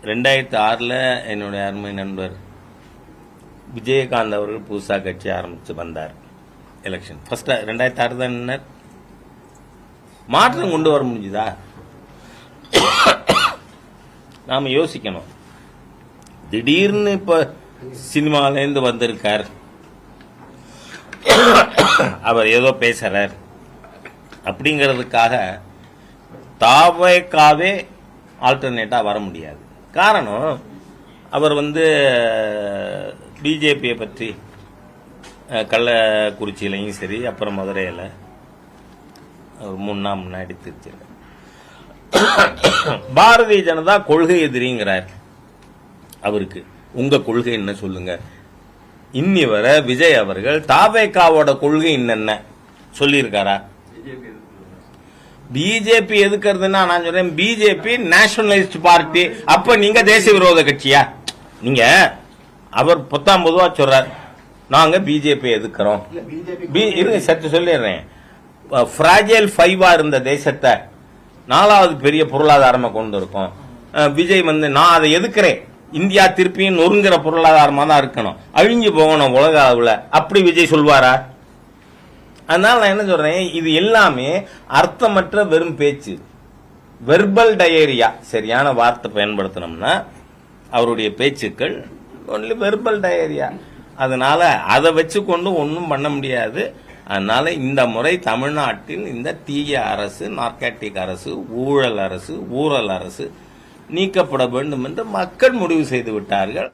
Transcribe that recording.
2006 என்னுடைய அருமை நண்பர் விஜயகாந்த் அவர்கள் புதுசாக கட்சி ஆரம்பித்து வந்தார். எலெக்ஷன் ஃபர்ஸ்ட் 2006 தான். என்ன மாற்றம் கொண்டு வர முடிஞ்சுதா? நாம யோசிக்கணும். திடீர்னு இப்ப சினிமாலேருந்து வந்திருக்கார், அவர் ஏதோ பேசுறார் அப்படிங்கிறதுக்காக தாவேக்காவே ஆல்டர்னேட்டா வர முடியாது. காரணம், அவர் பிஜேபியை பற்றி கள்ளக்குறிச்சியிலையும் சரி, அப்புறம் மதுரையில் அவர் முன்னாடி திருச்சியில் பாரதிய ஜனதா கொள்கை எதிரிங்கிறார். அவருக்கு உங்க கொள்கை என்ன சொல்லுங்க. இன்னி வர விஜய் அவர்கள் தாவேக்காவோட கொள்கை என்னென்ன சொல்லியிருக்காரா? பிஜேபி எதுக்குறதுன்னா நான் சொல்றேன், பிஜேபி நேஷனலிஸ்ட் பார்ட்டி. அப்ப நீங்க தேசிய விரோத கட்சியா? நீங்க அவர் பொதுவா சொல்றார், நாங்க பிஜேபி எதுக்குறோம். இருங்க சற்று சொல்லிடுறேன். ஃப்ராஜைல் 5 இருந்த தேசத்தை 4வது பெரிய பொருளாதாரமா கொண்டு இருக்கோம். விஜய் நான் அதை எதுக்குறேன், இந்தியா திருப்பியும் நொறுங்குற பொருளாதாரமா தான் இருக்கணும், அழிஞ்சு போகணும் உலக அளவுல, அப்படி விஜய் சொல்வாரா? அதனால நான் என்ன சொல்றேன், இது எல்லாமே அர்த்தமற்ற வெறும் பேச்சு, வெர்பல் டயரியா. சரியான வார்த்தை பயன்படுத்தணும்னா அவருடைய பேச்சுக்கள் ஒன்லி வெர்பல் டயரியா. அதனால அதை வச்சு கொண்டு ஒன்றும் பண்ண முடியாது. அதனால இந்த முறை தமிழ்நாட்டில் இந்த தீய அரசு, நார்காட்டிக் அரசு, ஊழல் அரசு, ஊழல் அரசு நீக்கப்பட வேண்டும் என்று மக்கள் முடிவு செய்து விட்டார்கள்.